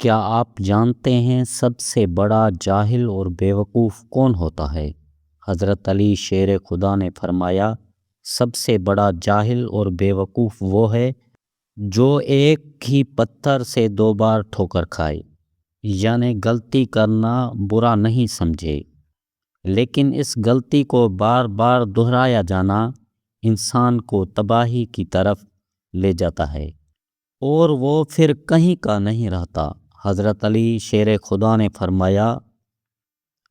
کیا آپ جانتے ہیں سب سے بڑا جاہل اور بیوقوف کون ہوتا ہے؟ حضرت علی شیر خدا نے فرمایا، سب سے بڑا جاہل اور بیوقوف وہ ہے جو ایک ہی پتھر سے 2 بار ٹھوکر کھائے، یعنی غلطی کرنا برا نہیں سمجھے، لیکن اس غلطی کو بار بار دہرایا جانا انسان کو تباہی کی طرف لے جاتا ہے اور وہ پھر کہیں کا نہیں رہتا۔ حضرت علی شیر خدا نے فرمایا،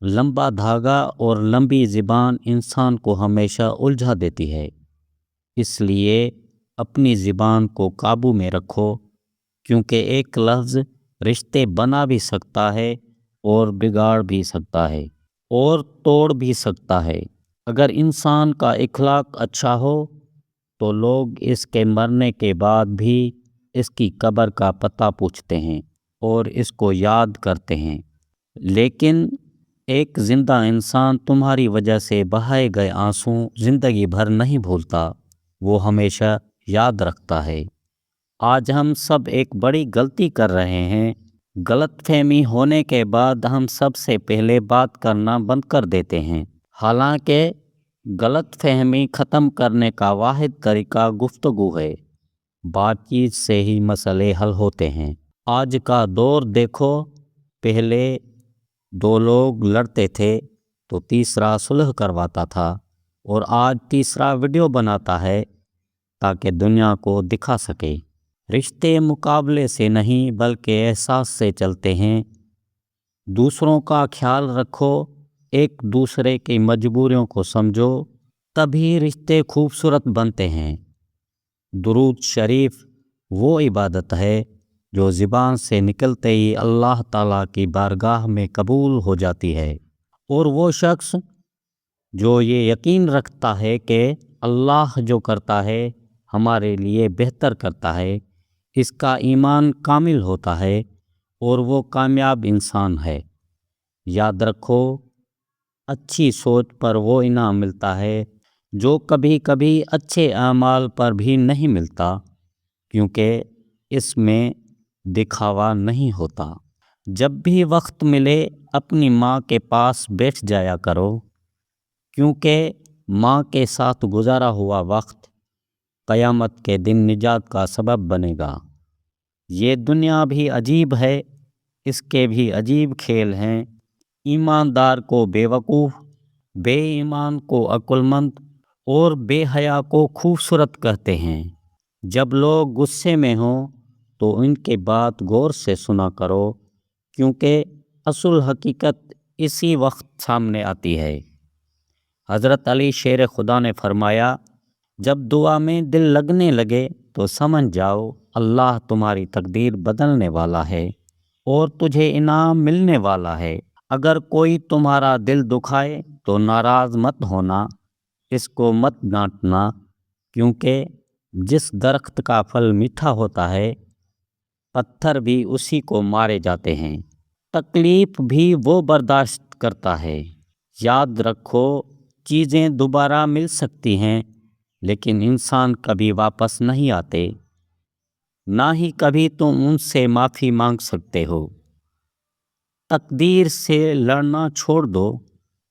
لمبا دھاگا اور لمبی زبان انسان کو ہمیشہ الجھا دیتی ہے، اس لیے اپنی زبان کو قابو میں رکھو، کیونکہ ایک لفظ رشتے بنا بھی سکتا ہے اور بگاڑ بھی سکتا ہے اور توڑ بھی سکتا ہے۔ اگر انسان کا اخلاق اچھا ہو تو لوگ اس کے مرنے کے بعد بھی اس کی قبر کا پتہ پوچھتے ہیں اور اس کو یاد کرتے ہیں، لیکن ایک زندہ انسان تمہاری وجہ سے بہائے گئے آنسو زندگی بھر نہیں بھولتا، وہ ہمیشہ یاد رکھتا ہے۔ آج ہم سب ایک بڑی غلطی کر رہے ہیں۔ غلط فہمی ہونے کے بعد ہم سب سے پہلے بات کرنا بند کر دیتے ہیں، حالانکہ غلط فہمی ختم کرنے کا واحد طریقہ گفتگو ہے۔ بات چیت سے ہی مسئلے حل ہوتے ہیں۔ آج کا دور دیکھو، پہلے 2 لوگ لڑتے تھے تو تیسرا صلح کرواتا تھا، اور آج تیسرا ویڈیو بناتا ہے تاکہ دنیا کو دکھا سکے۔ رشتے مقابلے سے نہیں بلکہ احساس سے چلتے ہیں۔ دوسروں کا خیال رکھو، ایک دوسرے کی مجبوریوں کو سمجھو، تبھی رشتے خوبصورت بنتے ہیں۔ درود شریف وہ عبادت ہے جو زبان سے نکلتے ہی اللہ تعالیٰ کی بارگاہ میں قبول ہو جاتی ہے، اور وہ شخص جو یہ یقین رکھتا ہے کہ اللہ جو کرتا ہے ہمارے لیے بہتر کرتا ہے، اس کا ایمان کامل ہوتا ہے اور وہ کامیاب انسان ہے۔ یاد رکھو، اچھی سوچ پر وہ انعام ملتا ہے جو کبھی کبھی اچھے اعمال پر بھی نہیں ملتا، کیونکہ اس میں دکھاوا نہیں ہوتا۔ جب بھی وقت ملے اپنی ماں کے پاس بیٹھ جایا کرو، کیونکہ ماں کے ساتھ گزارا ہوا وقت قیامت کے دن نجات کا سبب بنے گا۔ یہ دنیا بھی عجیب ہے، اس کے بھی عجیب کھیل ہیں۔ ایماندار کو بیوقوف، بے ایمان کو عقل مند اور بے حیا کو خوبصورت کہتے ہیں۔ جب لوگ غصے میں ہوں تو ان کے بات غور سے سنا کرو، کیونکہ اصل حقیقت اسی وقت سامنے آتی ہے۔ حضرت علی شیر خدا نے فرمایا، جب دعا میں دل لگنے لگے تو سمجھ جاؤ اللہ تمہاری تقدیر بدلنے والا ہے اور تجھے انعام ملنے والا ہے۔ اگر کوئی تمہارا دل دکھائے تو ناراض مت ہونا، اس کو مت ڈانٹنا، کیونکہ جس درخت کا پھل میٹھا ہوتا ہے پتھر بھی اسی کو مارے جاتے ہیں، تکلیف بھی وہ برداشت کرتا ہے۔ یاد رکھو، چیزیں دوبارہ مل سکتی ہیں لیکن انسان کبھی واپس نہیں آتے، نہ ہی کبھی تم ان سے معافی مانگ سکتے ہو۔ تقدیر سے لڑنا چھوڑ دو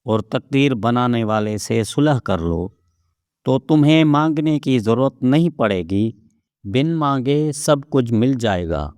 اور تقدیر بنانے والے سے صلح کر لو، تو تمہیں مانگنے کی ضرورت نہیں پڑے گی، بن مانگے سب کچھ مل جائے گا۔